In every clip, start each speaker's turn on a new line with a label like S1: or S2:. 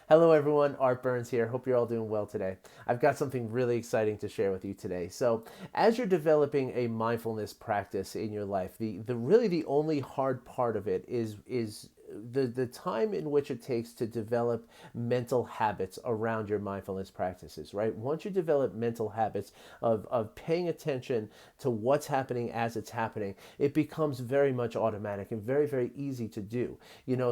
S1: Hello, everyone. Art Burns here. Hope you're all doing well today. I've got something really exciting to share with you today. So, as you're developing a mindfulness practice in your life, the really the only hard part of it is the time in which it takes to develop mental habits around your mindfulness practices, right? Once you develop mental habits of paying attention to what's happening as it's happening, it becomes very much automatic and very easy to do.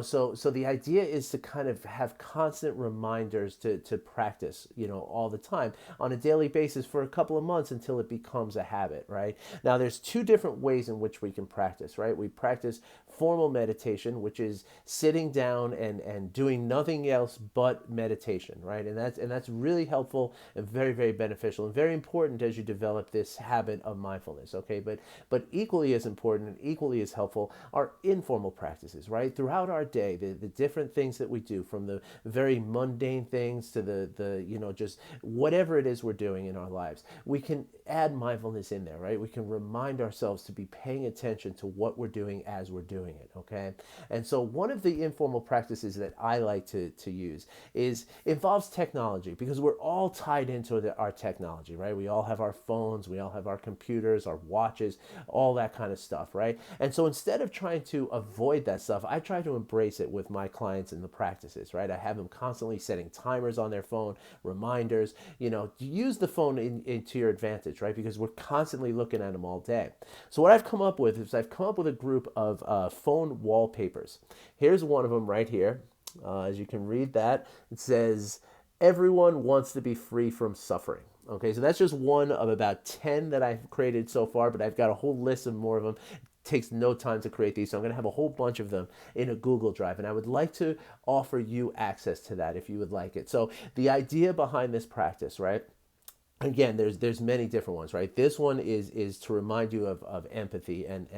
S1: So the idea is to kind of have constant reminders to practice, all the time on a daily basis for a couple of months until it becomes a habit, right? Now, there's two different ways in which we can practice, right? We practice formal meditation, which is sitting down and doing nothing else but meditation, right? And that's really helpful and very beneficial and very important as you develop this habit of mindfulness. Okay, but equally as important and equally as helpful are informal practices, right? Throughout our day, the different things that we do, from the very mundane things to the just whatever it is we're doing in our lives, we can add mindfulness in there, right? We can remind ourselves to be paying attention to what we're doing as we're doing it. Okay, and so one of the informal practices that I like to use involves technology, because we're all tied into our technology, right? We all have our phones, we all have our computers, our watches, all that kind of stuff, right? And so instead of trying to avoid that stuff, I try to embrace it with my clients in the practices, right? I have them constantly setting timers on their phone, reminders, to use the phone into your advantage, right? Because we're constantly looking at them all day. So what I've come up with is I've come up with a group of phone wallpapers. Here's one of them right here. As you can read that, it says, "Everyone wants to be free from suffering." Okay, so that's just one of about 10 that I've created so far, but I've got a whole list of more of them. It takes no time to create these, so I'm going to have a whole bunch of them in a Google Drive, and I would like to offer you access to that if you would like it. So the idea behind this practice, right? Again, there's many different ones, right? This one is to remind you of empathy and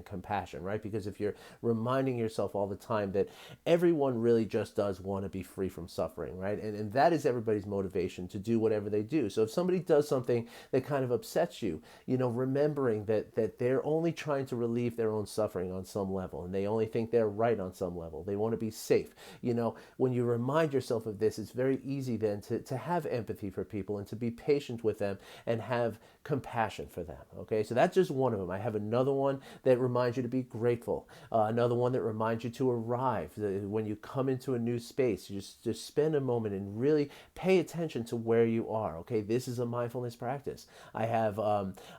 S1: compassion, right? Because if you're reminding yourself all the time that everyone really just does want to be free from suffering, right? And that is everybody's motivation to do whatever they do. So if somebody does something that kind of upsets you, remembering that they're only trying to relieve their own suffering on some level, and they only think they're right on some level. They want to be safe. When you remind yourself of this, it's very easy then to have empathy for people and to be patient with them and have compassion for them. Okay, so that's just one of them. I have another one that reminds you to be grateful. Another one that reminds you to arrive. When you come into a new space, you just spend a moment and really pay attention to where you are. Okay, this is a mindfulness practice. I have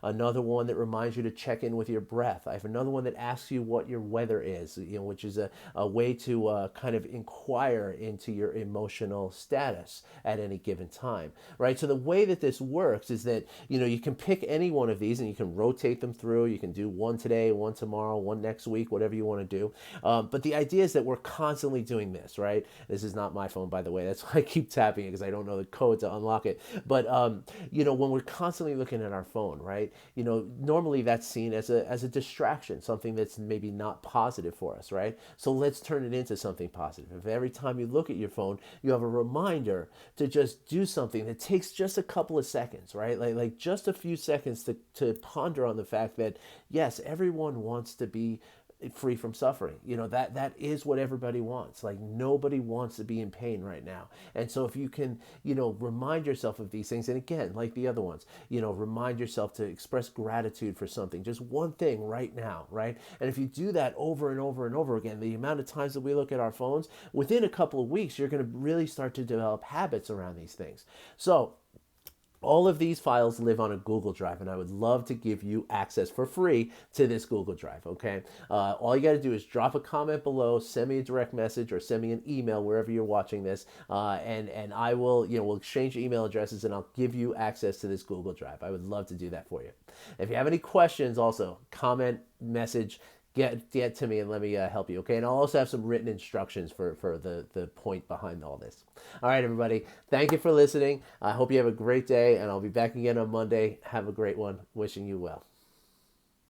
S1: another one that reminds you to check in with your breath. I have another one that asks you what your weather is, which is a way to kind of inquire into your emotional status at any given time, right? So the way that this works is that you can pick any one of these and you can rotate them through. You can do one today, one tomorrow, one next week, whatever you want to do. But the idea is that we're constantly doing this, right? This is not my phone, by the way. That's why I keep tapping it, because I don't know the code to unlock it. But when we're constantly looking at our phone, right? Normally that's seen as a distraction, something that's maybe not positive for us, right? So let's turn it into something positive. If every time you look at your phone, you have a reminder to just do something that takes just a couple of seconds, right? Like just a few seconds to ponder on the fact that, yes, everyone wants to be free from suffering. That is what everybody wants. Like, nobody wants to be in pain right now. And so if you can, remind yourself of these things, and again, like the other ones, remind yourself to express gratitude for something, just one thing right now, right? And if you do that over and over and over again, the amount of times that we look at our phones, within a couple of weeks, you're going to really start to develop habits around these things. So all of these files live on a Google Drive, and I would love to give you access for free to this Google Drive, okay? All you got to do is drop a comment below, send me a direct message, or send me an email wherever you're watching this, and I will, we'll exchange email addresses, and I'll give you access to this Google Drive. I would love to do that for you. If you have any questions, also comment, message, get to me and let me help you, okay? And I'll also have some written instructions for the point behind all this. All right, everybody. Thank you for listening. I hope you have a great day, and I'll be back again on Monday. Have a great one. Wishing you well.